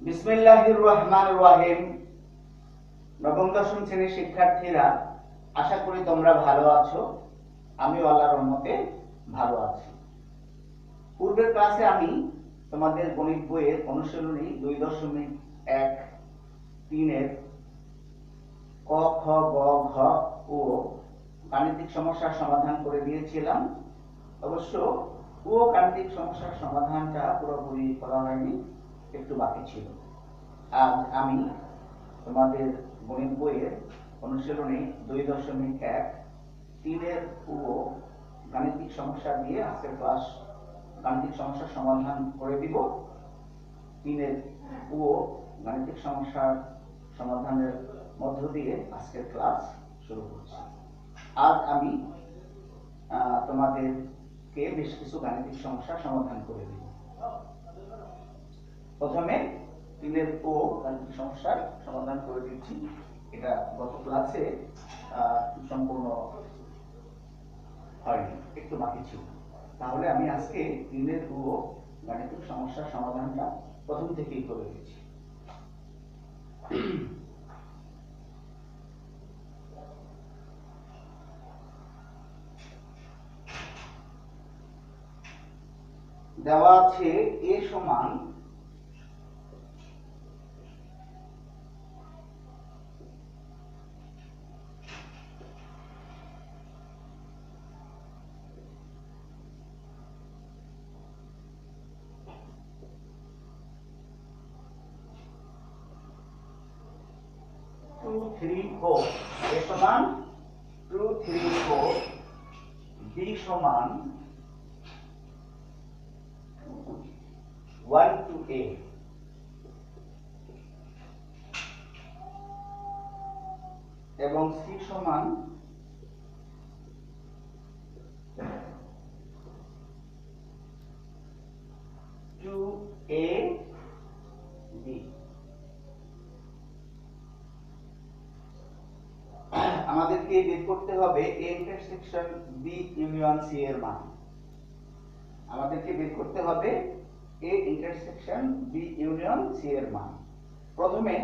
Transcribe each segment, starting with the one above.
বিসমিল্লাহির রহমানির রহিম। নবম দশম শ্রেণীর শিক্ষার্থীরা, আশা করি তোমরা ভালো আছো। আমিও আল্লাহর রহমতে ভালো আছি। পূর্বের ক্লাসে আমি তোমাদের গণিত বইয়ের অনুশীলনী 2.1.3 এর ক, খ, গ, ঘ ও গাণিতিক সমস্যার সমাধান করে দিয়েছিলাম। অবশ্য ও গাণিতিক সমস্যার সমাধানটা পুরোপুরি করা হয়নি, একটু বাকি ছিল। আজ আমি তোমাদের গণিত বইয়ের অনুশীলনী 2.1.3 এর পুরো গাণিতিক সমস্যা দিয়ে আজকের ক্লাস গাণিতিক সমস্যার সমাধান করে দিব। 3 এর পুরো গাণিতিক সমস্যার সমাধানের মধ্য দিয়ে আজকের ক্লাস শুরু করছি। আজ আমি তোমাদেরকে বেশ কিছু গাণিতিক সমস্যার সমাধান করে দিব। প্রথমে 3 এর ও গাণিতিক সমস্যার সমাধান করে দিচ্ছি। এটা গত ক্লাসে সম্পূর্ণ হয়নি, একটু বাকি ছিল। তাহলে আমি আজকে 3 এর ও গাণিতিক সমস্যার সমাধানটা প্রথম থেকেই করে দিচ্ছি। দেওয়া আছে a সমান 2, 3, 4, a সমান 2, 3, 4, b সমান 1 to a, এবং c সমান 2a b। আমাদেরকে বের করতে হবে a intersection b union c এর মান। আমাদেরকে বের করতে হবে a intersection b union c এর মান। প্রথমে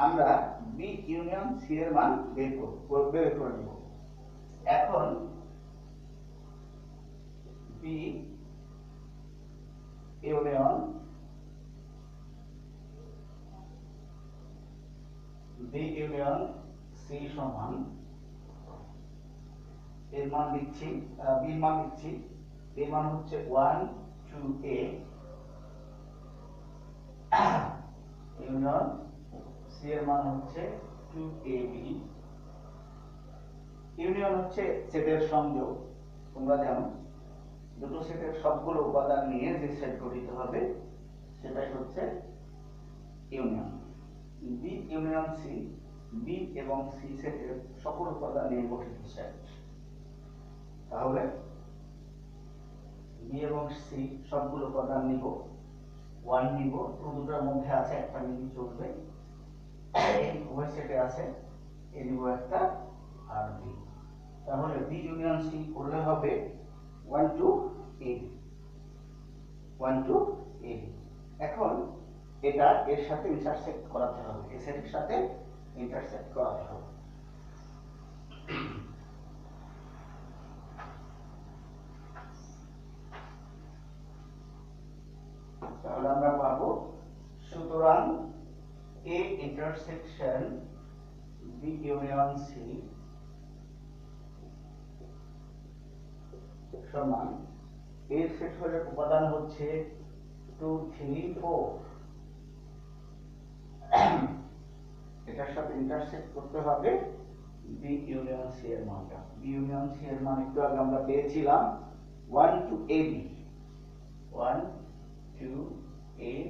আমরা b ইউনিয়ন c এর মান বের করে নেব। এখন b ইউনিয়ন c সমান এর মান লিখছি, b এর মান লিখছি। এর মান হচ্ছে 1 to a ইউনিয়ন c এর মান হচ্ছে 2ab। ইউনিয়ন হচ্ছে সেটের সংযোগ। তোমরা জানো দুটো সেটের সবগুলো উপাদান নিয়ে যে সেট গঠিত হবে সেটাই হচ্ছে union. b union c, b এবং c সেটের সকল উপাদান নিয়ে গঠিত সেট। তাহলে b এবং c সবগুলো উপাদান নিব, 1 নিব, দুটোর মধ্যে আছে একটা নিবি চলবে, উভয় সেটে আছে এ নিব একটা আর b। তাহলে b ইউনিয়ন c করলে হবে 1 to a, 1 to a। এখন এটা এর সাথে ইন্টারসেক্ট করাতে হবে, এই সেটের সাথে ইন্টারসেক্ট করাতে হবে। তাহলে আমরা পাবো, সুতরাং a intersection b union c সমান এর সেট হলে উপাদান হচ্ছে 2, 3, 4। এটার সাথে ইন্টারসেক্ট করতে হবে b ইউনিয়ন c এর মানটা। b ইউনিয়ন c এর মান একটু আগে আমরা পেয়েছিলাম 1 to ab, 1 to ab।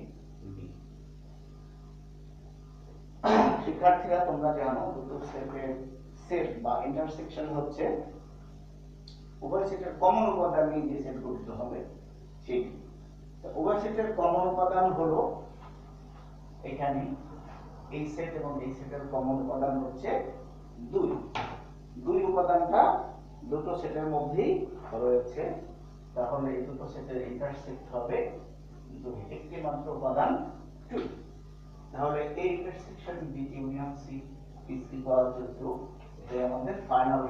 শিক্ষার্থীরা তোমরা জানো দুটো সেটের সেট বা ইন্টারসেকশন হচ্ছে উভয় সেটের কমন উপাদান নিয়ে যে সেট গঠিত হবে সেটি। উভয় সেটের কমন উপাদান হলো এখানে এই সেট এবং এই সেটের কমন উপাদান হচ্ছে 2। 2 উপাদানটা দুটো সেটের মধ্যেই রয়েছে। তাহলে এই দুটো সেটের ইন্টারসেক্ট হবে 2, একটি মাত্র উপাদান 2। তাহলে A intersection B union C is equal to এটাই আমাদের ফাইনাল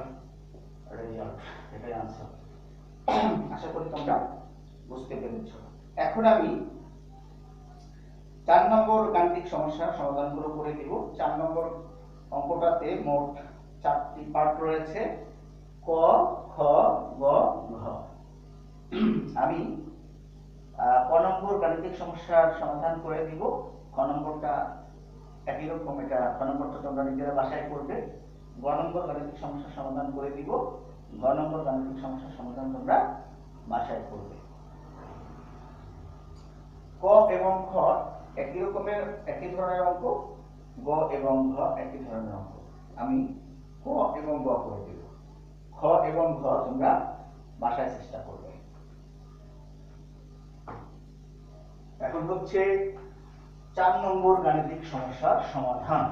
রেজাল্ট, এটাই आंसर। আশা করি তোমরা বুঝতে পেরেছো। এখন আমি 4 নম্বর গাণিতিক সমস্যার সমাধানগুলো করে দিব। 4 নম্বর অঙ্কটাতে মোট 4টি পার্ট রয়েছে, ক, খ, গ, ঘ। আমি ক নম্বর গাণিতিক সমস্যার সমাধান করে দিব। খ নম্বরটা একই রকম, এটা খ নম্বরটা তোমরা নিজেরা বাসায় করবে। গ নম্বর গাণিতিক সমস্যার সমাধান করে দিব। ঘ নম্বর গাণিতিক সমস্যার সমাধান তোমরা বাসায় করবে। ক এবং খ একই রকমের, একই ধরনের অঙ্ক, গ এবং ঘ একই ধরনের অঙ্ক। আমি ক এবং গ করে দেব, খ এবং ঘ তোমরা বাসায় চেষ্টা করবে। এখন হচ্ছে 4 নম্বর গাণিতিক সমস্যার সমাধান।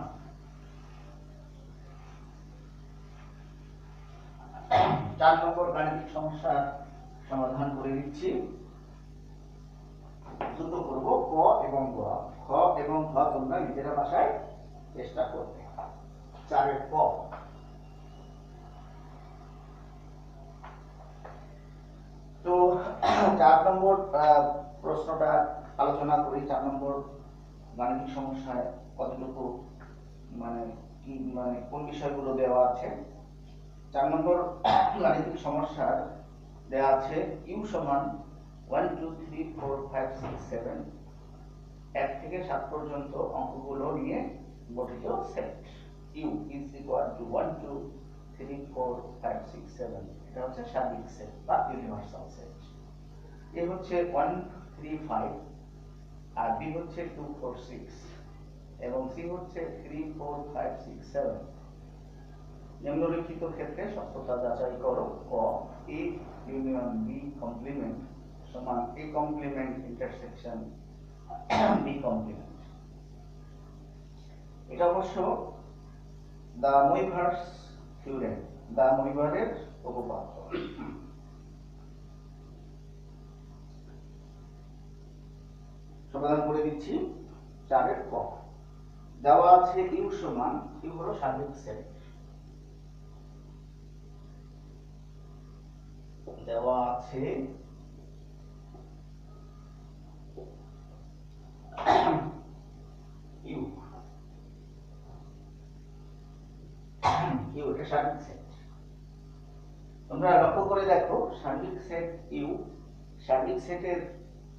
4 নম্বর গাণিতিক সমস্যার সমাধান করে দিচ্ছি। দ্রুত করব। ক এবং গ, খ এবং ঘ তোমরা নিজেরা বাসায় চেষ্টা করবে। 4 এর ক, তো 4 নম্বর প্রশ্নটা আলোচনা করি। 4 নম্বর গাণিতিক সমস্যায় কতটুকু কোন বিষয়গুলো দেওয়া আছে। 4 নম্বর গাণিতিক সমস্যার দেওয়া আছে ইউ সমান 1 2 3 4 5 6 7, 1 থেকে 7 পর্যন্ত অঙ্কগুলো নিয়ে গঠিত সেট। ইউ ইজ ইকুয়াল টু 1 2 3 4 5 6 7, এটা হচ্ছে সার্বিক সেট বা ইউনিভার্সাল সেট। এ হচ্ছে 1 3 5, আর বি হচ্ছে 2 4 6, এবং সি হচ্ছে 3 4 5 6 7। নিম্নলিখিত ক্ষেত্রে সত্যতা যাচাই করো। ক, এ ইউনিয়ন বি কমপ্লিমেন্ট সমান A complement intersection B complement. এটা অবশ্য দা মুইভার্স থিওরেম, দা মুইভারের উপপাদ্য। সমাধান করে দিচ্ছি। 4 এর ক, দেওয়া আছে ইউ সমান, ইউ হলো সার্বিক সেট, দেওয়া আছে ইউ, ইউ এটা সার্বিক সেট। তোমরা লক্ষ্য করে দেখো, সার্বিক সেট ইউ, সার্বিক সেটের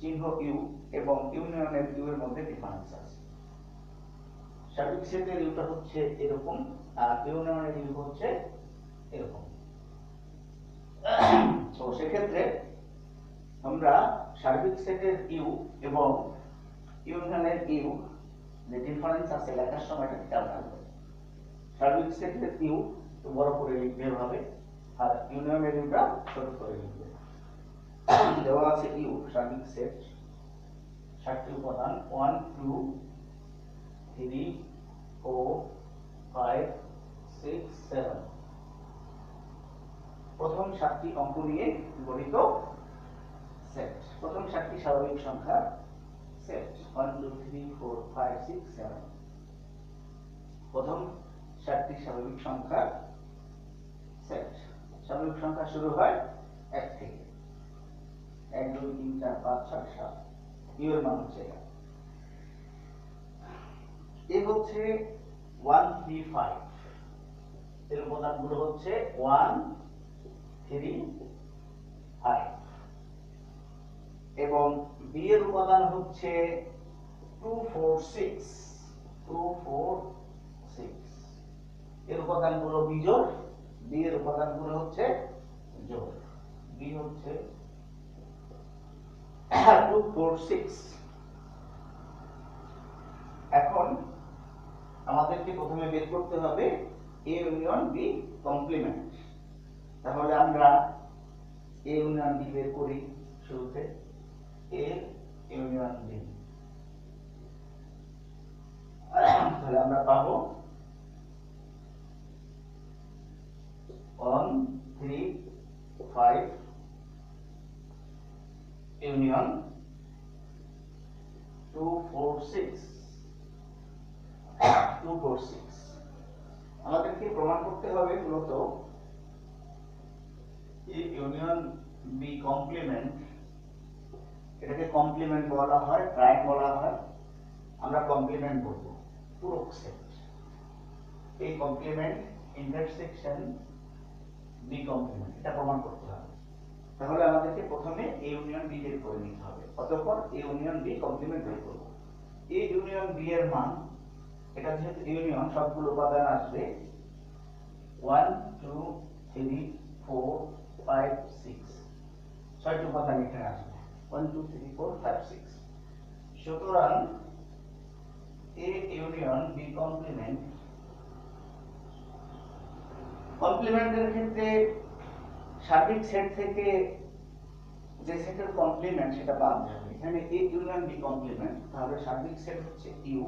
চিহ্ন ইউ এবং ইউনিয়নের ইউ এর মধ্যে ডিফারেন্স আছে। সার্বিক সেটের ইউটা হচ্ছে এরকম, আর ইউনিয়নের ইউ হচ্ছে এরকম। তো সেক্ষেত্রে আমরা সার্বিক সেটের ইউ এবং ইউনিয়নের ইউ যে ডিফারেন্স আছে লেখার সময় এটা খেয়াল রাখবে। সার্বিক সেটের ইউ বড় করে লিখবে এভাবে, আর ইউনিয়নের ইউটা ছোট করে লিখবে। দেওয়া আছে ইউ সার্বিক সেট, 7টি উপাদান 1 2 3 4 5 6 7, প্রথম 7টি অঙ্ক নিয়ে গঠিত সেট। প্রথম 7টি স্বাভাবিক সংখ্যার সেট 1 2 3 4 5 6 7, প্রথম 7টি স্বাভাবিক সংখ্যার সেট। স্বাভাবিক সংখ্যা শুরু হয় 1 থেকে, 1 2 3 4 5 6 7, ইউ এর মান হচ্ছে এটা। এই হচ্ছে 1 3 5, এর উপাদানগুলো হচ্ছে 1 3 5, এবং বি এর উপাদান হচ্ছে 2 4 6, 2 4 6, এর উপাদানগুলো বিজোড়, বি এর উপাদানগুলো হচ্ছে জোড়। বি হচ্ছে 2 4 6। এখন আমাদেরকে প্রথমে বের করতে হবে এ ইউনিয়ন বি কমপ্লিমেন্ট। তাহলে আমরা এ ইউনিয়ন বি বের করি। শুরুতে এ ইউনিয়ন বি, তাহলে আমরা পাবো 1 3 5 ইউনিয়ন 2 4 6, 2 4 6 আমাদেরকে প্রমাণ করতে হবে মূলত এই ইউনিয়ন বি কমপ্লিমেন্ট, এটাকে কমপ্লিমেন্ট বলা হয়, প্রাইম বলা হয়, আমরা কমপ্লিমেন্ট বলবো পূরক সেট। এই কমপ্লিমেন্ট ইন্টারসেকশন বি কমপ্লিমেন্ট, এটা প্রমাণ করতে হবে। তাহলে আমাদেরকে প্রথমে এ ইউনিয়ন বি বের করে নিতে হবে, অতঃপর এ ইউনিয়ন বি কমপ্লিমেন্ট বের করব। এ ইউনিয়ন বি এর মান, এটা যেহেতু ইউনিয়ন সবগুলো উপাদান আসবে 1 2 3 4 5 6, ছয়টি উপাদান এখানে আসবে 1 2 3 4 5 6। সুতরাং এ ইউনিয়ন বি কমপ্লিমেন্ট, কমপ্লিমেন্টের ক্ষেত্রে সার্বিক সেট থেকে যে সেটের কমপ্লিমেন্ট সেটা বাদ যাবে। এখানে এ ইউনিয়ন বি কমপ্লিমেন্ট, তাহলে সার্বিক সেট হচ্ছে ইউ,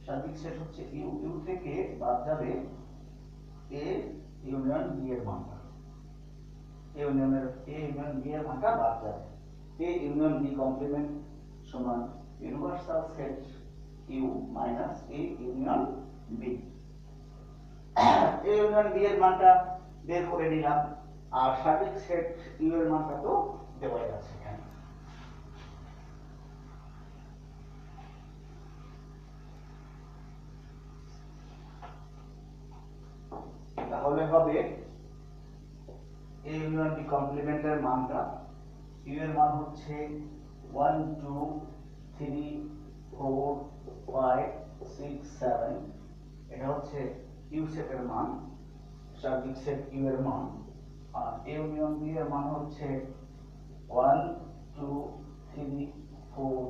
সার্বিক সেট হচ্ছে ইউ, ইউ থেকে বাদ যাবে এ ইউনিয়ন বি এর মানটা, এ ইউনিয়ন বি এর মানটা বাদ যাবে। এ ইউনিয়ন বি কমপ্লিমেন্ট সমান universal set U minus A union B. A union B এর মানটা বের করে নিলাম, আর সার্বিক সেট ইউ এর মানটা তো দেওয়াই আছে এখানে। তাহলে হবে এ ইউনিয়ন বি কমপ্লিমেন্টের মানটা, ইউ এর মান হচ্ছে 1 2 3 4 5 6 7, এটা হচ্ছে ইউ সেটের মান, সার্বিক সেট ইউ এর মান। আর এ ইউনিয়ন বি এর মান হচ্ছে 1 2 3 4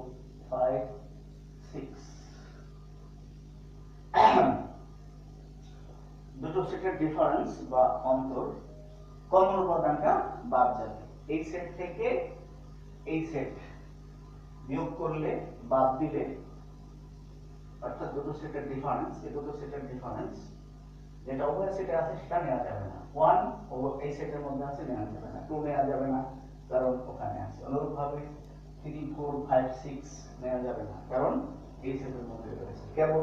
5 6। দুটো সেটের ডিফারেন্স বা অন্তর, কমন উপাদানটা বাদ যাবে। এই সেট থেকে এই সেট বিয়োগ করলে, বাদ দিলে, অর্থাৎ দুটো সেটের ডিফারেন্স, এই দুটো সেটের ডিফারেন্স যেটা উভয় সেটে আছে সেটা নেওয়া যাবে না। 1 ও এই সেটের মধ্যে আছে, নেওয়া যাবে না। 2 নেওয়া যাবে না, কারণ ওখানে আছে। অনুরূপভাবে 3 4 5 6 নেওয়া যাবে না, কারণ এই সেটের মধ্যে রয়েছে। কেবল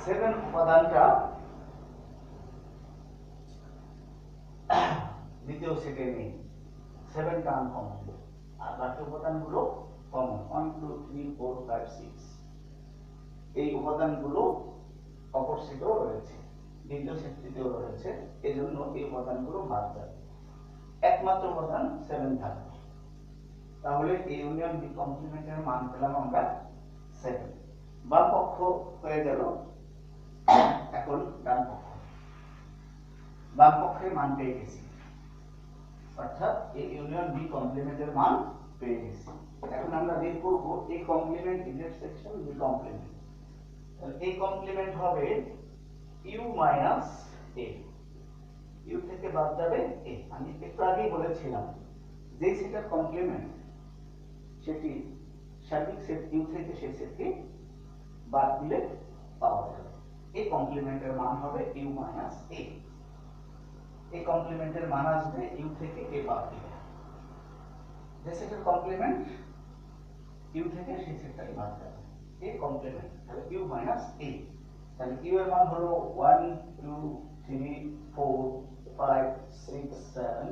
7 উপাদানটা দ্বিতীয় সেটে নেই, 7টা আনকমন, আর বাকি উপাদানগুলো কমন। 1 2 3 4 5 6 এই উপাদানগুলো অপর সেটেও রয়েছে, দ্বিতীয় সেটটিতেও রয়েছে, এজন্য এই উপাদানগুলো বাদ যাবে, একমাত্র উপাদান 7 থাকবে। তাহলে এই ইউনিয়ন বি কমপ্লিমেন্টের মান পেলাম আমরা 7। বাম পক্ষ হয়ে গেল, এখন ডান পক্ষ। বাম পক্ষের মান পেয়ে গেছি, অর্থাৎ এই ইউনিয়ন বি কমপ্লিমেন্টের মান পেয়ে গেছি। এখন আমরা বের করব এই কমপ্লিমেন্ট ইন্টারসেকশন বি কমপ্লিমেন্ট। এই কমপ্লিমেন্ট হবে ইউ মাইনাস এ, ইউ থেকে বাদ যাবে এ। আমি একটু আগেই বলেছিলাম যে সেটার কমপ্লিমেন্ট সেটি সার্বিক সেট ইউ থেকে সেই সেটকে বাদ দিলে পাওয়া যাবে। এই কমপ্লিমেন্টের মান হবে ইউ মাইনাস এ। এই কমপ্লিমেন্টের মান আসবে ইউ থেকে এ বাদ দিলে, যে সেটের কমপ্লিমেন্ট ইউ থেকে সেই সেটটাই বাদ যাবে। এই কমপ্লিমেন্ট তাহলে ইউ মাইনাস এ, তাহলে ইউ এর মান হলো 1 2 3 4 5 6 7,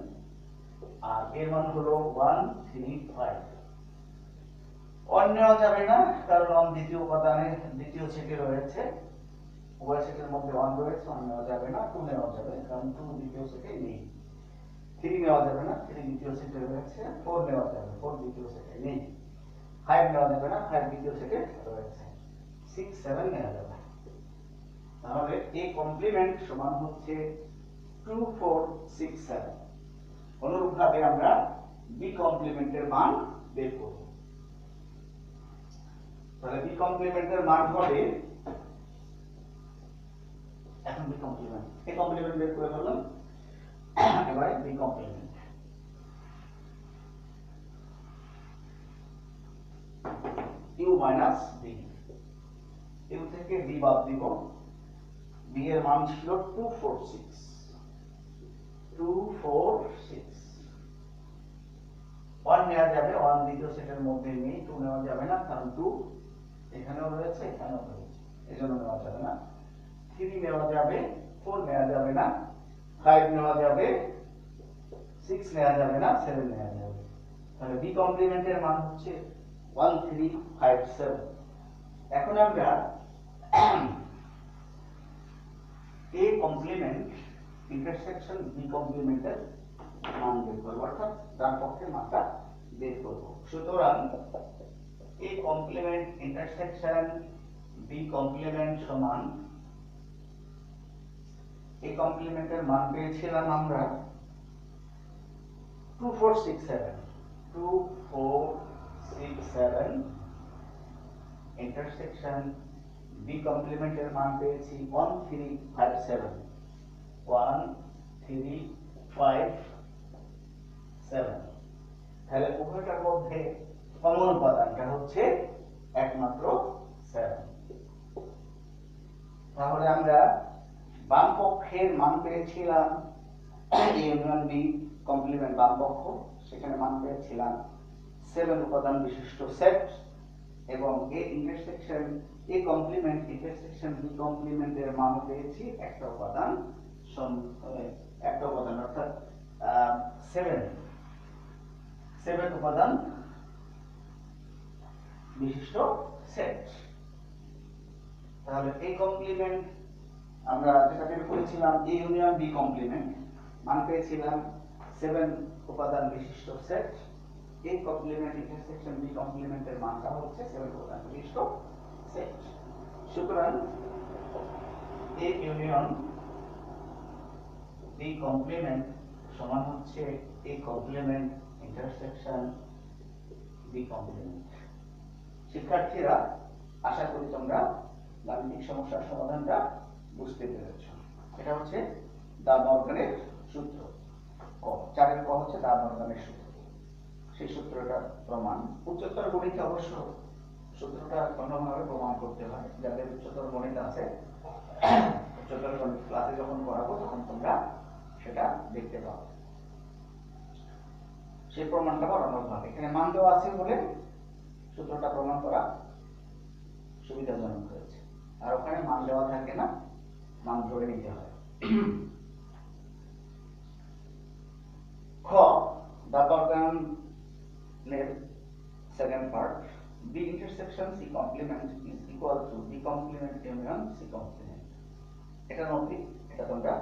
আর এর মান হলো 1 3 5। অন নেওয়া যাবে না, কারণ অন দ্বিতীয় উপাদানে দ্বিতীয় সেটে রয়েছে, উভয় সেটের মধ্যে 1 রয়েছে, অন নেওয়া যাবে না। 2 নেওয়া যাবে, কারণ 2 দ্বিতীয় সেটে নেই। 3 নেওয়া যাবে না, 3 দ্বিতীয় সেটে রয়েছে। 4 নেওয়া যাবে, 4 দ্বিতীয় সেটে নেই। 5 নেওয়া যাবে না, 5 দ্বিতীয় সেটে রয়েছে। 6 7 নেওয়া যাবে। তাহলে এই কমপ্লিমেন্ট সমান হচ্ছে 2 4 6 7। অনুরূপভাবে আমরা বি কমপ্লিমেন্টের মান বের করব। তাহলে বি কমপ্লিমেন্টের মান হবে, এখন বি কমপ্লিমেন্ট, এই কমপ্লিমেন্ট বের করে ফেললাম। এবারে B complement, U minus B, U থেকে বি বাদ দিব। বি এর মান ছিল 2 4 6, 2 4 6। 1 নেওয়া যাবে, 1 দ্বিতীয় সেটের মধ্যে নেই। 2 নেওয়া যাবে না, কারণ 2 এখানেও রয়েছে, এখানেও রয়েছে। এজন্য নেওয়া যাবে না। 3 নেওয়া যাবে, 4 নেওয়া যাবে না, 5 নেওয়া যাবে, 6 নেওয়া যাবে না, 7 নেওয়া যাবে। তাহলে বি কমপ্লিমেন্টের মান হচ্ছে 1357। এখন আমরা এ কমপ্লিমেন্ট ইন্টারসেকশন বি কমপ্লিমেন্টের মান বের করব, অর্থাৎ ডান পক্ষের মানটা বের করব। সুতরাং A complement intersection B complement সমান, এ কমপ্লিমেন্টের মান পেয়েছিলাম আমরা 2467, 2467 ইন্টারসেকশন বি কমপ্লিমেন্টের মান পেয়েছি 1357, 1357। তাহলে উভয়টার মধ্যে কমন উপাদানটা হচ্ছে একমাত্র 7। তাহলে আমরা বাম পক্ষের মান পেয়েছিলাম এ ইউনিয়ন বি কমপ্লিমেন্ট বাম পক্ষ, সেখানে মান পেয়েছিলাম 7 উপাদান বিশিষ্ট সেট, এবং A intersection A complement intersection B কমপ্লিমেন্টের মান পেয়েছি একটা উপাদান অর্থাৎ 7 উপাদান বিশিষ্ট সেট। তাহলে এই কমপ্লিমেন্ট আমরা যেটা বের করেছিলাম এ ইউনিয়ন বি কমপ্লিমেন্ট, মান পেয়েছিলাম 7 উপাদান বিশিষ্ট সেট। এই কমপ্লিমেন্ট ইন্টারসেকশন বি কমপ্লিমেন্টের মানটা হচ্ছে 7 উপাদান বিশিষ্ট সেট। সুতরাং এ ইউনিয়ন বি কমপ্লিমেন্ট সমান হচ্ছে A complement intersection B complement. শিক্ষার্থীরা, আশা করি তোমরা গাণিতিক সমস্যার সমাধানটা বুঝতে পেরেছো। এটা হচ্ছে দা মর্গানের সূত্র। 4 ক হচ্ছে দা মর্গানের সূত্র, সেই সূত্রটা প্রমাণ। উচ্চতর গণিতে অবশ্য সূত্রটা অন্যভাবে প্রমাণ করতে হয়। যাদের উচ্চতর গণিত আছে, উচ্চতর গণিত ক্লাসে যখন পড়াবো তখন তোমরা সেটা দেখতে পাবে। সেই প্রমাণটা করানোর ভাবে এখানে মান দেওয়া আছে বলে সূত্রটা প্রমাণ করা সুবিধাজনক হয়েছে। আর ওখানে মান দেওয়া থাকে না, মান ধরে নিতে হয়। খ, দা মর্গানের second part, B intersection C complement is equal to B complement union C complement. এটা নথি, এটা তোমরা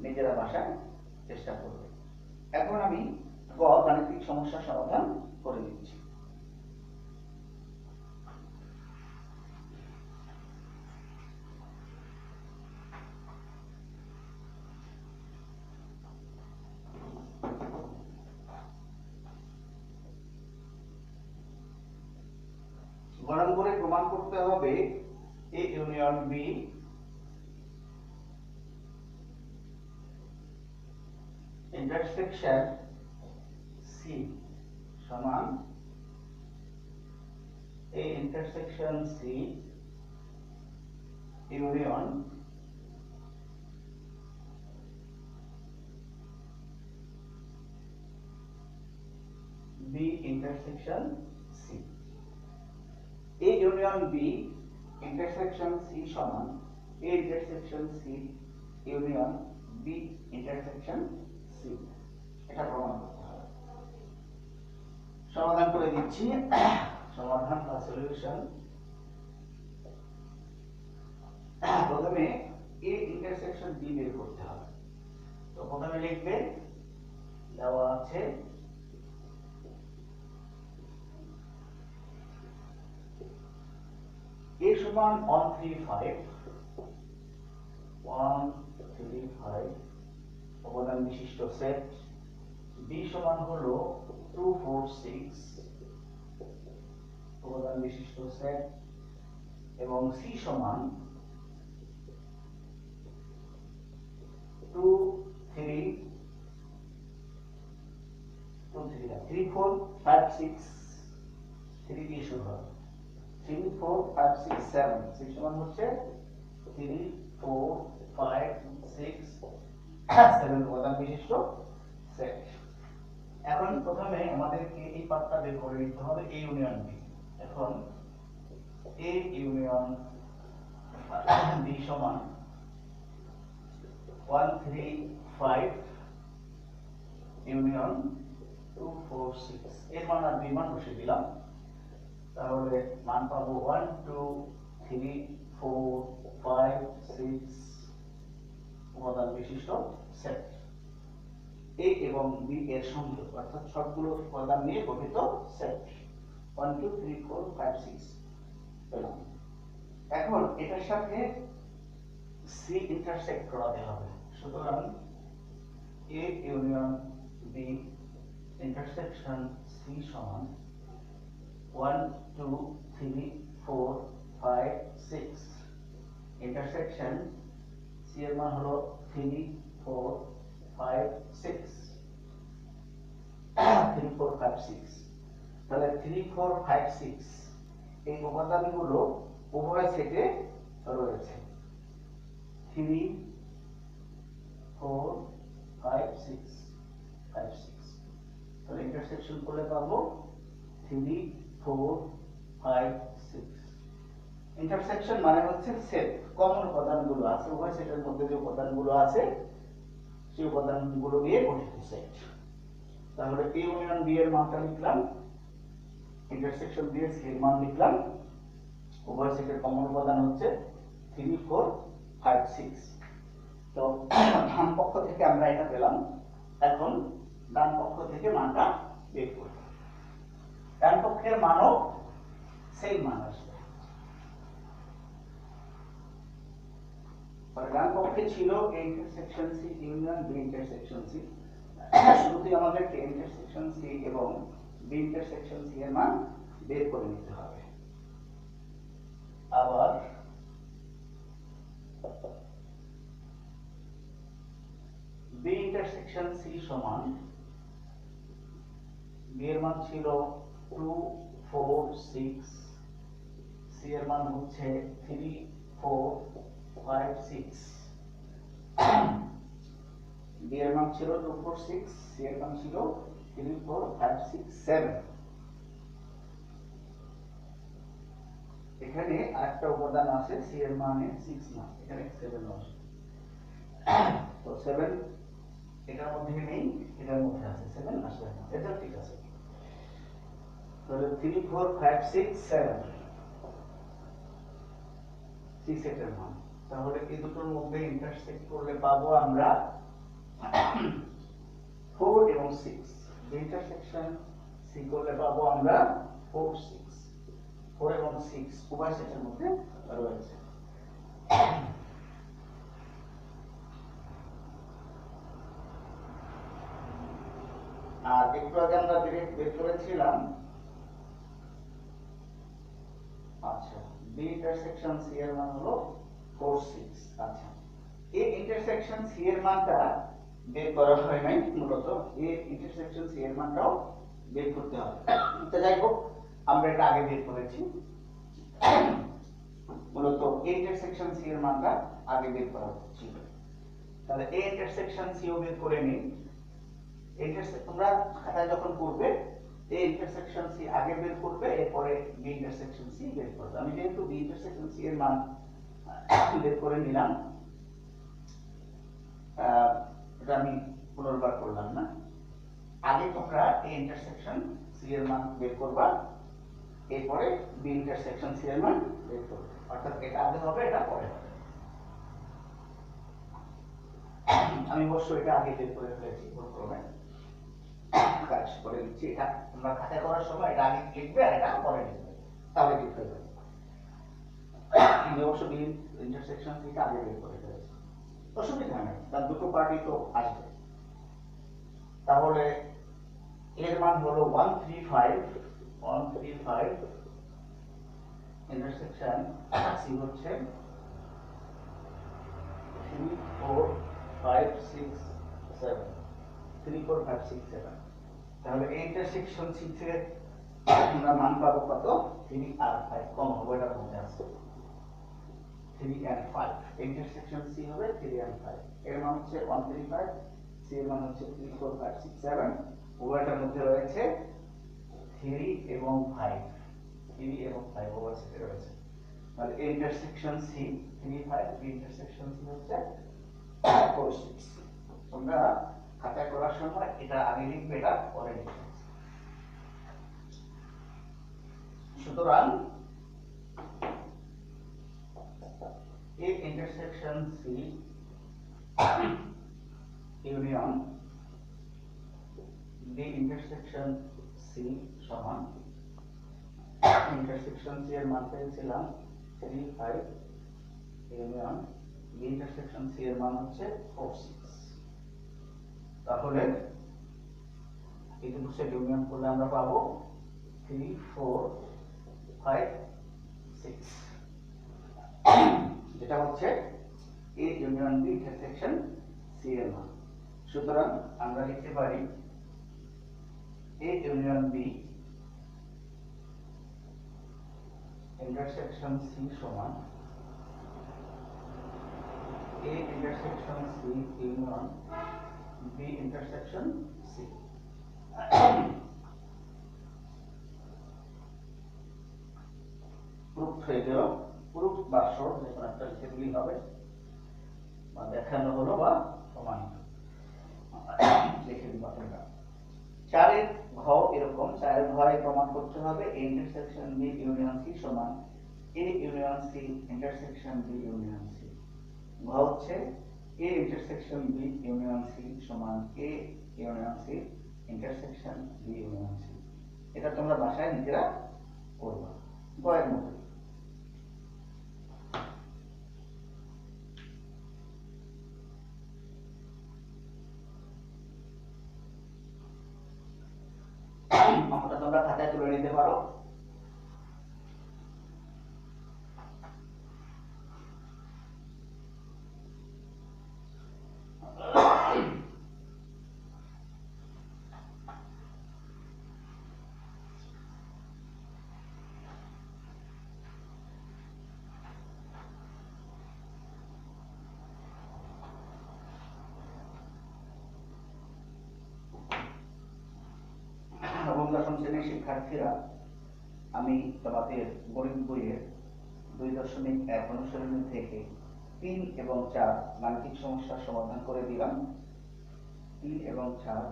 নিজেরা ভাষায় চেষ্টা করবে। এখন আমি গ গাণিতিক সমস্যার সমাধান করে দিচ্ছি। গণন করে প্রমাণ করতে হবে A union B intersection C সমান A intersection C union B intersection C. A union B intersection C সমান A intersection C union B intersection C. এটা প্রমাণ করতে হবে। সমাধান করে দিচ্ছি। সমাধান বা সলিউশন। প্রথমে এ ইন্টারসেকশন বি বের করতে হবে। তো প্রথমে লিখবে, দেওয়া আছে এ সমান 135 উপাদান বিশিষ্ট সেট, বি সমান হলো 246 উপাদান বিশিষ্ট সেট, এবং সি সমান 3456 3 দিয়ে শুরু হবে, 34567 6 সমান হচ্ছে 34567 উপাদান বিশিষ্ট সেট। এখন প্রথমে আমাদেরকে এই পার্টটা বের করে নিতে হবে, এ ইউনিয়ন বি। এখন এ ইউনিয়ন বি সমান 1 3 5 ইউনিয়ন 2 4 6 এর মান আর বি মান বসিয়ে দিলাম, তাহলে মান পাবো 1 2 3 4 5 6 উপাদান বিশিষ্ট সেট। এ এবং বি এর সংযোগ অর্থাৎ সবগুলো উপাদান নিয়ে গঠিত সেট 1 2 3 4 5 6 পেলাম। এখন এটার সাথে সি ইন্টারসেক্ট করাতে হবে, সুতরাং A union B intersection C সমান 1 2 3 4 5 6 ইন্টারসেকশন সি এর মান হলো 3 4 5 6 3 4 5 6, তাহলে 3 4 5 6 এই উপাদানগুলো উভয় সেটে রয়েছে। 3 4 5 6 5 6, তাহলে ইন্টারসেকশন করলে পাবো 3 4 5 6। ইন্টারসেকশন মানে হচ্ছে সেট, কমন উপাদানগুলো আছে উভয় সেটের মধ্যে, যে উপাদানগুলো আছে সেই উপাদানগুলো নিয়ে গঠিত সেট। তাহলে এ ইউনিয়ন বি এর মানটা লিখলাম, ইন্টারসেকশন দিয়ে সি এর মান লিখলাম, উভয় সেটের কমন উপাদান হচ্ছে 3 4 5 6। তো ডান পক্ষ থেকে আমরা এটা পেলাম, এখন ডান পক্ষ থেকে মানটা বের করব। ডান পক্ষের মানও সেম মান আসবে। ডান পক্ষে ছিল A intersection C union B intersection C, শুরুতেই আমাদেরকে ইন্টারসেকশন সি এবং বি ইন্টারসেকশন সি এর মান বের করে নিতে হবে। আবার বি ইন্টারসেকশন সি সমান বি এর মান ছিল 2 4 6, সি এর মান হচ্ছে 3 4 5 6, বি এর মান ছিল 2 4 6, সি এর মান ছিল 3 4 5 6 7। এখানে আরেকটা উপাদান আছে, সি এর মানে 6 না, এখানে 7 আছে, তো 7 এটার মধ্যে নেই, এটার মধ্যে আছে, 7 আসবে না, এটা ঠিক আছে। তাহলে 3 4 5 6 7 6 এর মান, তাহলে এই দুটোর মধ্যে ইন্টারসেক্ট করলে পাবো আমরা 4 এবং 6, ইন্টারসেকশন সি করলে পাবো আমরা 4 6, 4 এবং 6 উভয় সেটের মধ্যে রয়েছে। আর একটু আগে আমরা বের করেছিলাম, আচ্ছা বি ইন্টারসেকশন সি এর মান হলো 4 6। আচ্ছা এই ইন্টারসেকশন সি এর মানটা বের করা হয় নাই, মূলত এই ইন্টারসেকশন সি এর মানটাও বের করতে হবে। তো যাই হোক আমরা এটা আগে বের করেছি, মূলত এই ইন্টারসেকশন সি এর মানটা আগে বের করা ছিল। তাহলে এই ইন্টারসেকশন সি ও বের করে নিই। তোমরা খাতায় যখন করবে এই ইন্টারসেকশন সি আগে বের করবে, এরপরে বি ইন্টারসেকশন সি বের করবে। আমি যেহেতু বি ইন্টারসেকশন সি এর মান বের করে নিলাম, এটা আমি পুনর্বার করলাম না, আগে তোমরা এই ইন্টারসেকশন সি এর মান বের করবা, এরপরে বি ইন্টারসেকশন সি এর মান বের করবে, অর্থাৎ এটা আগে হবে এটা পরে হবে। আমি অবশ্য এটা আগে বের করে ফেলেছি, ভুলক্রমে কাজ করে দিচ্ছি। এটা তোমরা খাতায় করার সময় এটা আগে লিখবে আর এটা পরে লিখবে, তাহলে ঠিক হয়ে যাবে। আমি অবশ্য বি ইন্টারসেকশন সি টা আগে বের করে ফেলেছি, অসুবিধা নেই, তার দুটো পার্টি তো আসবে। তাহলে এর মান হলো 135 ইন্টারসেকশন সি হচ্ছে 3 4 5 6 7, 3 4 5 6 7। তাহলে এই ইন্টারসেকশন সি থেকে আমরা মান পাবো কত? 3 আর 5 কম হবে, এটার মধ্যে আছে 3 and 5, ইন্টারসেকশন সি হবে 3 and 5, এর মান হচ্ছে 135, সি এর মান হচ্ছে 3 4 5 6 7, উভয়টার মধ্যে রয়েছে 3 এবং 5, 3 এবং 5 উভয় সেটে রয়েছে। তাহলে A intersection C 3 5, B intersection C হচ্ছে 4 6। তোমরা খাতায় করার সময় এটা আগে লিখবে, এটা পরে লিখবে। সুতরাং A intersection C union B intersection C সমান ইন্টারসেকশন C এর মান পেয়েছিলাম 3 5 ইউনিয়ন B ইন্টারসেকশন C এর মান হচ্ছে 4 6। তাহলে এই দুটো সেট ইউনিয়ন করলে আমরা পাবো 3 4 5 6, যেটা হচ্ছে A union B intersection C এর মান। সুতরাং আমরা লিখতে পারি A union B intersection C সমান A intersection C union B intersection C। Proof হয়ে গেল। প্রুফ বা শর্ট যে কোনো একটা লিখে দিলেই হবে, বা দেখানো হলো বা প্রমাণিত লিখে দিবা তোমরা। 4 এর ঘ এরকম, 4 এর ঘয়ে প্রমাণ করতে হবে A intersection B union C সমান A union C intersection B union C। ঘ হচ্ছে A intersection B union C সমান A union C intersection B union C। এটা তোমরা বাসায় নিজেরা করবা গয়ের মতো। অঙ্কটা তোমরা খাতায় তুলে নিতে পারো। নবম দশম শ্রেণীর শিক্ষার্থীরা, আমি তোমাদের গণিত বইয়ের 2.1 অনুশীলনী থেকে 3 এবং 4 গাণিতিক সমস্যার সমাধান করে দিলাম। 3 এবং 4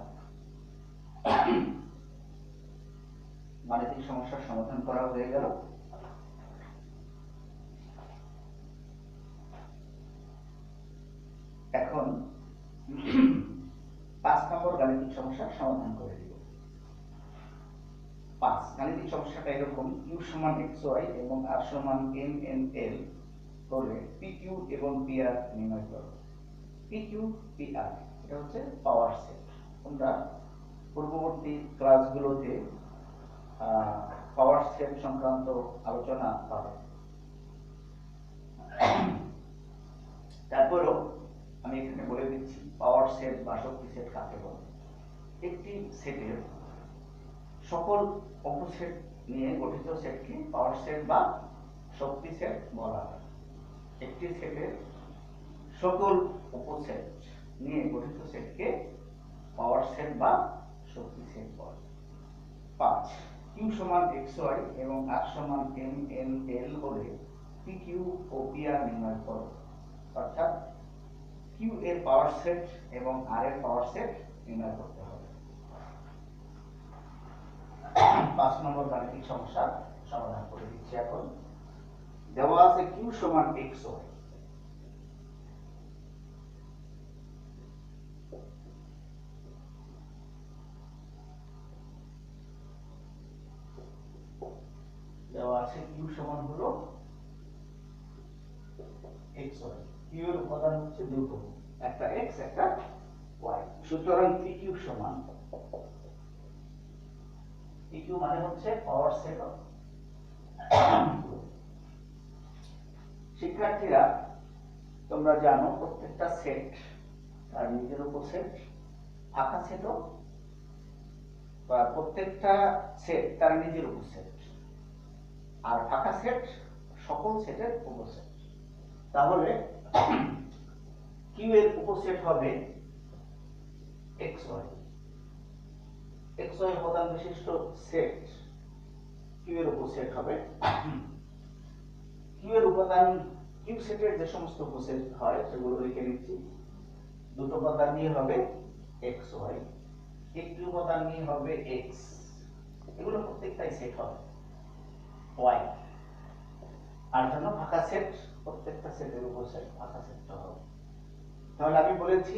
গাণিতিক সমস্যার সমাধান করা হয়ে গেল। এখন 5 নম্বর গাণিতিক সমস্যার সমাধান করে দিব। 5 গাণিতিক সমস্যাটা এরকম, q সমান xy এবং r সমান mnl হলে pq এবং pr নির্ণয় করো। pq pr এটা হচ্ছে পাওয়ার সেট। তোমরা পূর্ববর্তী ক্লাসগুলোতে পাওয়ার সেট সংক্রান্ত আলোচনা পাবে। তারপরেও আমি এখানে বলে দিচ্ছি পাওয়ার সেট বা শক্তি সেট কাকে বলে। একটি সেটের সকল উপসেট নিয়ে গঠিত সেটকে পাওয়ার সেট বা শক্তি সেট বলা হয়। একটি সেটের সকল উপসেট নিয়ে গঠিত সেটকে পাওয়ার সেট বা শক্তি সেট বলে। 5 q সমান xy এবং r সমান mnl হলে pq ও pr নির্ণয় করো। অর্থাৎ q এর পাওয়ার সেট এবং r এর পাওয়ার সেট নির্ণয় করতে হবে। 5 নম্বর গাণিতিক সমস্যা সমাধান করে দিচ্ছি। এখন দেওয়া আছে q সমান xy, দেওয়া আছে q সমান হলো xy। q এর উপাদান হচ্ছে দুটো, একটা x একটা y। সুতরাং pq সমান, pq মানে হচ্ছে পাওয়ার সেট। শিক্ষার্থীরা তোমরা জানো প্রত্যেকটা সেট তার নিজের উপসেট, ফাঁকা সেটও বা প্রত্যেকটা সেট তার নিজের উপসেট, আর ফাঁকা সেট সকল সেটের উপসেট। তাহলে কিউ এর উপসেট হবে xy, xy উপাদান বিশিষ্ট সেট কিউ এর উপসেট হবে q কিউ এর উপাদান, কিউ সেটের যে সমস্ত উপসেট হয় সেগুলো লিখে নিচ্ছি। দুটো উপাদান নিয়ে হবে এক্স ওয়াই, একটি উপাদান নিয়ে হবে এক্স, এগুলো প্রত্যেকটাই সেট হবে ওয়াই। আর জন্য ফাঁকা সেট, প্রত্যেকটা সেটের উপসেট ফাঁকা সেটটা হবে। তাহলে আমি বলেছি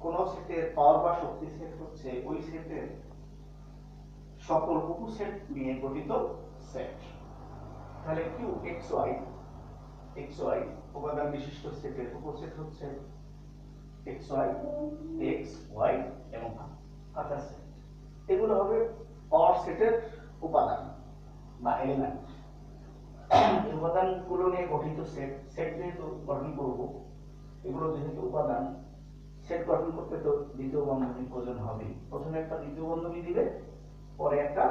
কোন সেটের পাওয়ার বা শক্তি সেট হচ্ছে ওই সেটের সকল উপসেট নিয়ে গঠিত সেট। তাহলে কিউ এক্স ওয়াই উপাদান বিশিষ্ট সেটের উপসেট হচ্ছে এক্স ওয়াই এবং ফাঁকা সেট। এগুলো হবে অর সেটের উপাদান বা এলিমেন্ট। এই উপাদানগুলো নিয়ে গঠিত সেট, সেট যেহেতু গঠন করব, এগুলো যেহেতু উপাদান, সেট গঠন করতে তো দ্বিতীয় বন্ধনী প্রয়োজন হবে। প্রথমে একটা দ্বিতীয় বন্ধনী দিবে, পরে একটা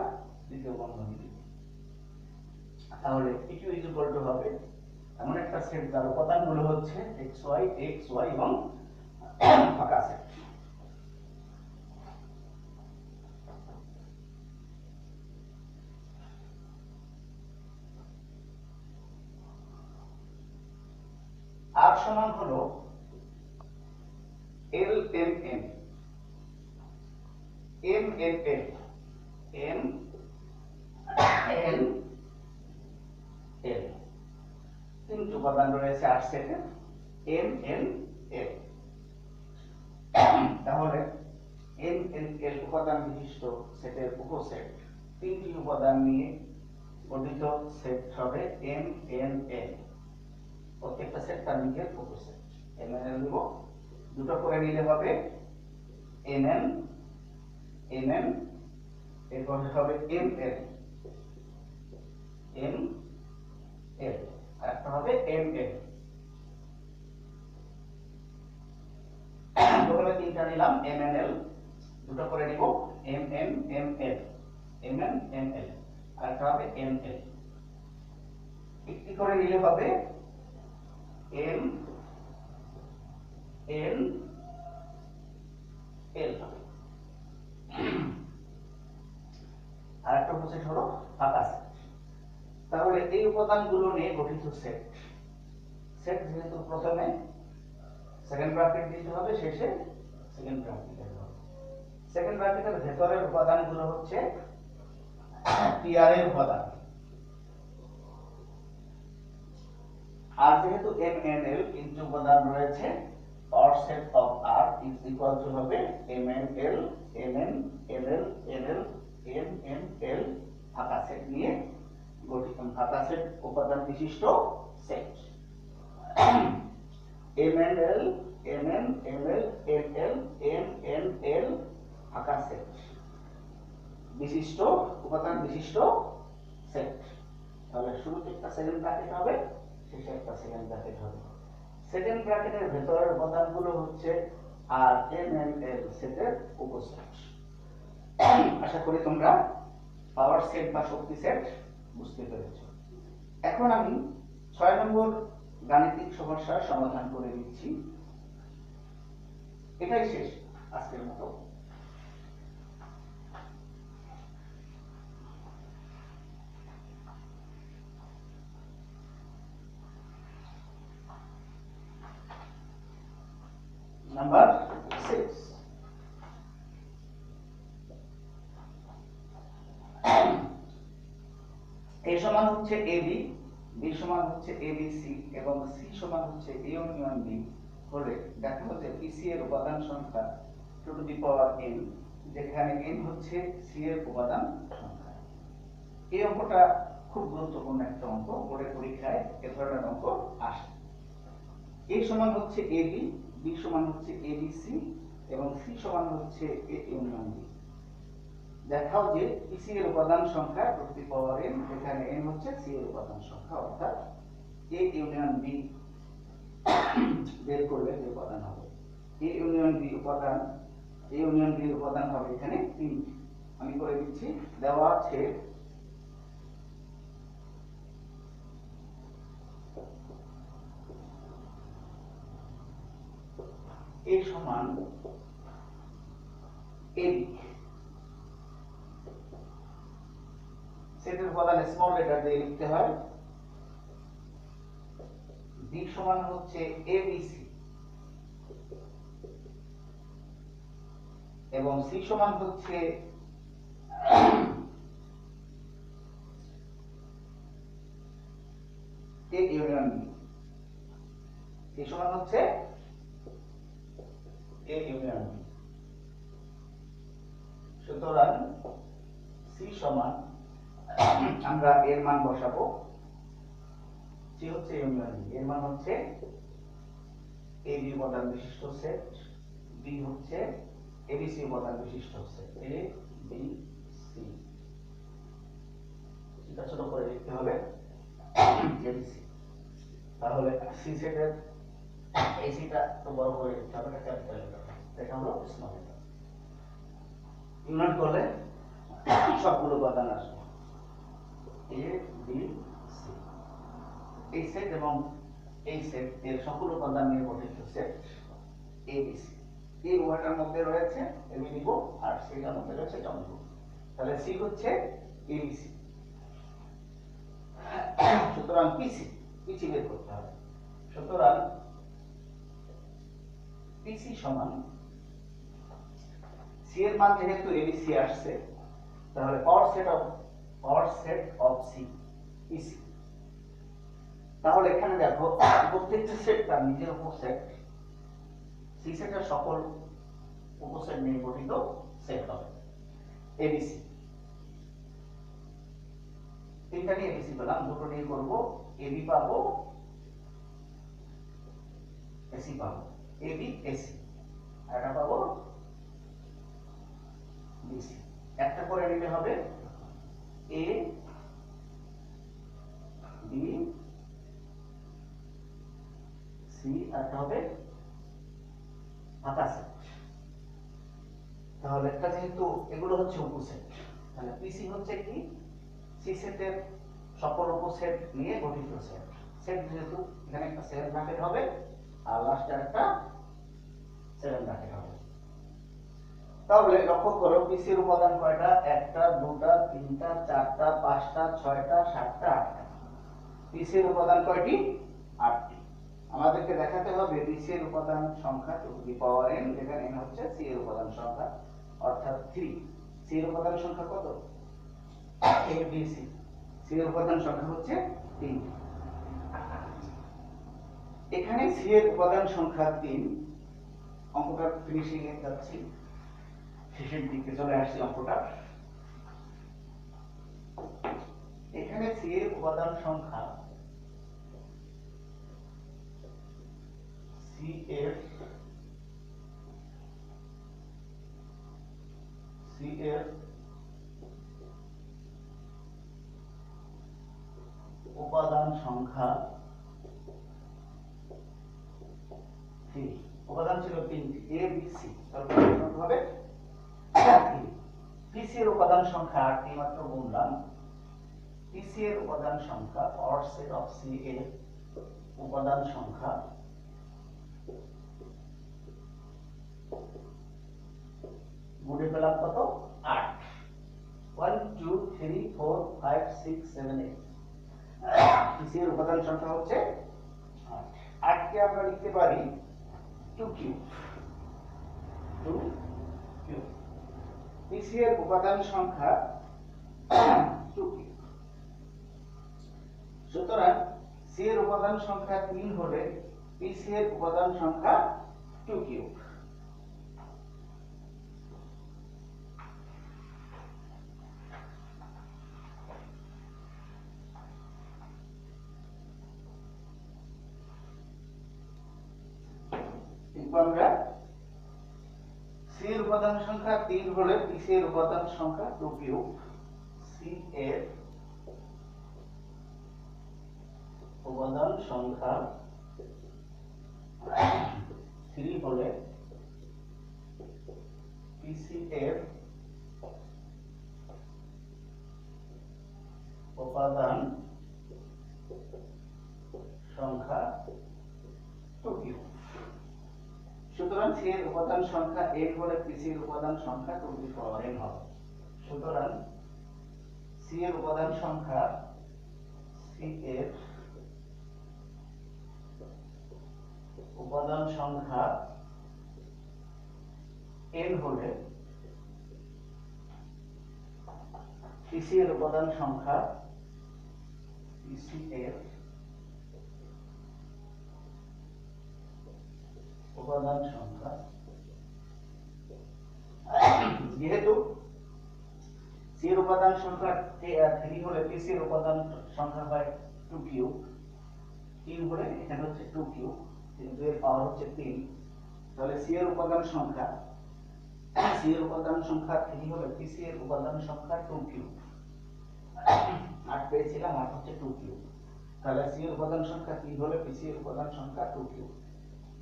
দ্বিতীয় বন্ধনী দিবে। তাহলে ইকিউ ইজ ইকুয়াল টু হবে এমন একটা সেট যার উপাদানগুলো হচ্ছে এক্স ওয়াই এবং ফাঁকা সেট। আর সমান হলো L M N, M N L, M N L, তিনটি উপাদান রয়েছে আর সেটের এম এন এল। তাহলে এম এন এল উপাদান বিশিষ্ট সেটের উপসেট, তিনটি উপাদান নিয়ে গঠিত সেট হবে এম এন এল। প্রত্যেকটা সেট তার নিজের উপসেট। এম এন এল নিব, দুটো করে নিলে হবে এন এন, এন এন, এরপর হবে এম এল, এম এল, আর একটা হবে এম এল। প্রথমে তিনটা নিলাম এম এন এল, দুটো করে নিব M N M L, M N M L, আর একটা হবে এম এল। একটি করে নিলে হবে এম এন এল, আর একটা উপসেট হলো ফাঁকা সেট। তাহলে এই উপাদানগুলো নিয়ে গঠিত সেট, সেট যেহেতু প্রথমে সেকেন্ড ব্র্যাকেট দিতে হবে, শেষে সেকেন্ড ব্র্যাকেট দিতে হবে। সেকেন্ড ব্র্যাকেটের ভেতরের উপাদানগুলো হচ্ছে টিআর এর উপাদান। আর যেহেতু এম এন এল তিনটি উপাদান রয়েছে, or set of R is equal to হবে M N L, M N L L, L L, M N L, ফাঁকা সেট নিয়ে গঠিত, ফাঁকা সেট উপাদান বিশিষ্ট set. M N L, M N L L, L L, M N L, ফাঁকা set বিশিষ্ট, উপাদান বিশিষ্ট সেট। তাহলে শুরুতে একটা সেকেন্ড ব্র্যাকেট হবে, শেষে একটা সেকেন্ড ব্র্যাকেট হবে। সেকেন্ড ব্র্যাকেটের ভেতরের উপাদানগুলো হচ্ছে আর এম এন এল সেটের উপসেট। আশা করি তোমরা পাওয়ার সেট বা শক্তি সেট বুঝতে পেরেছো। এখন আমি 6 নম্বর গাণিতিক সমস্যার সমাধান করে দিচ্ছি। এটাই শেষ আজকের মতো। নাম্বার 6, এ সমান হচ্ছে এবি, বি সমান হচ্ছে এবিসি এবং সি সমান হচ্ছে এ ইউনিয়ন বি হলে দেখা হচ্ছে পিসি এর উপাদান সংখ্যা two to the power n, যেখানে n হচ্ছে সি এর উপাদান সংখ্যা। এই অঙ্কটা খুব গুরুত্বপূর্ণ একটা অঙ্ক, বোর্ডের পরীক্ষায় এ ধরনের অঙ্ক আসে। এ সমান হচ্ছে এবি, বি সমান হচ্ছে এবিসি এবং সি সমান হচ্ছে এ ইউনিয়ন বি। দেখাও যে পিসি এর উপাদান সংখ্যা two to the power n, যেখানে n হচ্ছে সি এর উপাদান সংখ্যা, অর্থাৎ এ ইউনিয়ন বি বের করলে যে উপাদান হবে এ ইউনিয়ন বি উপাদান, এ ইউনিয়ন বি উপাদান হবে এখানে 3টি। আমি করে দিচ্ছি, দেওয়া আছে এ সমান এবি, সেটের উপাদান স্মল লেটার দিয়ে লিখতে হয়, ডি সমান হচ্ছে এবিসি এবং সি সমান হচ্ছে এ ইউনিয়ন বি। সি সমান হচ্ছে এ ইউনিয়ন বি। সুতরাং সি সমান আমরা এর মান বসাবো, সি হচ্ছে ইউনিয়ন বি, এর মান হচ্ছে এ বি উপাদান বিশিষ্ট সেট, বি হচ্ছে এবিসি উপাদান বিশিষ্ট সেট, এ বি সি, এটা ছোট করে লিখতে হবে এবিসি। তাহলে সি সেটের এই সিটা তো বড় করে লিখতে হবে, এটা ক্যাপিটাল লেটার, এটা হলো স্মল লেটার। ইউনিয়ন করলে সবগুলো উপাদান আসবে এ বি সি। এই সেট এবং এই সেট এর সকল উপাদান নিয়ে গঠিত সেট এবিসি। এই ওয়াটার মধ্যে রয়েছে এবি নিব আর সিটার মধ্যে রয়েছে এটা নিব। তাহলে সি হচ্ছে এবিসি। সুতরাং পিসি বের করতে হবে। সুতরাং পিসি সমান সি এর মান যেহেতু এবিসি আসছে, তাহলে অর সেট অফ সি পিসি। তাহলে এখানে দেখো প্রত্যেকটা সেট তার নিজের উপসেট, সি সেটের সকল উপসেট নিয়ে গঠিত সেট হবে এবিসি। তিনটা নিয়ে এবিসি পেলাম, দুটো নিয়ে করব এবি পাবো, এসি পাবো, এবি এসি, আর এটা পাবো বিসি। একটা করে নিলে হবে এ বি সি, আর একটা হবে ফাঁকা সেট। তাহলে একটা যেহেতু এগুলো হচ্ছে উপসেট, তাহলে পিসি হচ্ছে কি সি সেটের সকল উপসেট নিয়ে গঠিত সেট। সেট যেহেতু এখানে একটা 7 ব্র্যাকেট হবে আর লাস্টে একটা 7 ব্র্যাকেট হবে। তাহলে লক্ষ্য করো পিসির উপাদান কয়টা? একটা, দুটা, তিনটা, চারটা, পাঁচটা, ছয়টা, সাতটা, আটটা। পিসির উপাদান কয়টি? 8টি। আমাদেরকে দেখাতে হবে পিসির উপাদান সংখ্যা টু দি পাওয়ার n, যেখানে n হচ্ছে সি এর উপাদান সংখ্যা, অর্থাৎ 3। সি এর উপাদান সংখ্যা কত? a b c। সি এর উপাদান সংখ্যা হচ্ছে 3। এখানে সি এর উপাদান সংখ্যা 3। অঙ্কটা ফিনিশিং এ যাচ্ছি, শেষের দিকে চলে আসছি অঙ্কটা। এখানে সি এর উপাদান সংখ্যা সি এর উপাদান সংখ্যা 3। উপাদান ছিল 3টি, এ বি সি, তারপরে কত হবে? 3। পিসি এর উপাদান সংখ্যা 8টি, মাত্র গুণলাম। পিসি এর উপাদান সংখ্যা অর সেট অফ সি এর উপাদান সংখ্যা গুণে পেলাম কত? 8। 1 2 3 4 5 6 7 8। পিসি এর উপাদান সংখ্যা হচ্ছে 8। 8 কে আমরা লিখতে পারি 2 কিউব। পিসি এর উপাদান সংখ্যা 2 কিউব। সুতরাং সি এর উপাদান সংখ্যা 3 হলে পিসি এর উপাদান সংখ্যা 2 কিউব। আমরা সি এর উপাদান সংখ্যা 3 হলে পিসি এর উপাদান সংখ্যা 2 কিউব। সি এর উপাদান সংখ্যা 3 হলে পিসি এর উপাদান সংখ্যা 2 কিউব। সুতরাং সি এর উপাদান সংখ্যা n হলে পিসি এর উপাদান সংখ্যা 2 টু দি পাওয়ার n হবে। সুতরাং সি এর উপাদান সংখ্যা সি এর উপাদান সংখ্যা n হলে পিসি এর উপাদান সংখ্যা পিসি এর উপাদান সংখ্যা, যেহেতু সি এর উপাদান সংখ্যা 3 হলে পিসি এর উপাদান সংখ্যা হয় 2 কিউব, 3 হলে এখানে হচ্ছে 2 কিউব, কিন্তু এর পাওয়ার হচ্ছে 3, তাহলে সি এর উপাদান সংখ্যা 3 হলে পিসি এর উপাদান সংখ্যা 2 কিউব, 8 পেয়েছিলাম, 8 হচ্ছে 2 কিউব, তাহলে সি এর উপাদান সংখ্যা 3 হলে পিসি এর উপাদান সংখ্যা 2 কিউব,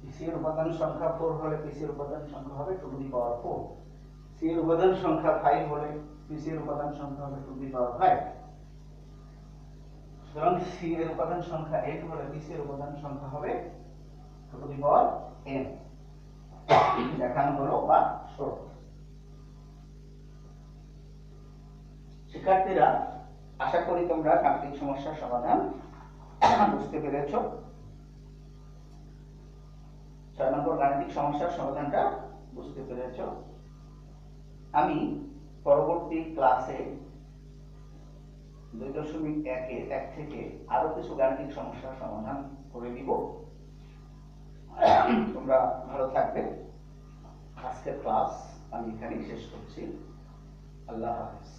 পিসি এর উপাদান সংখ্যা 4 হলে পিসি এর উপাদান সংখ্যা হবে 2 টু দি পাওয়ার 4, সি এর উপাদান সংখ্যা 5 হলে পিসি এর উপাদান সংখ্যা হবে 2 টু দি পাওয়ার 5, সুতরাং সি এর উপাদান সংখ্যা n হলে পিসি এর উপাদান সংখ্যা হবে 2 টু দি পাওয়ার n, দেখানো হলো বা শর্ত। শিক্ষার্থীরা, আশা করি তোমরা গাণিতিক সমস্যার সমাধান বুঝতে পেরেছ। 6 নম্বর গাণিতিক সমস্যার সমাধানটা বুঝতে পেরেছ। আমি পরবর্তী ক্লাসে 2.1 থেকে আরো কিছু গাণিতিক সমস্যার সমাধান করে দিব। তোমরা ভালো থাকবে। আজকের ক্লাস আমি এখানেই শেষ করছি। আল্লাহ হাফেজ।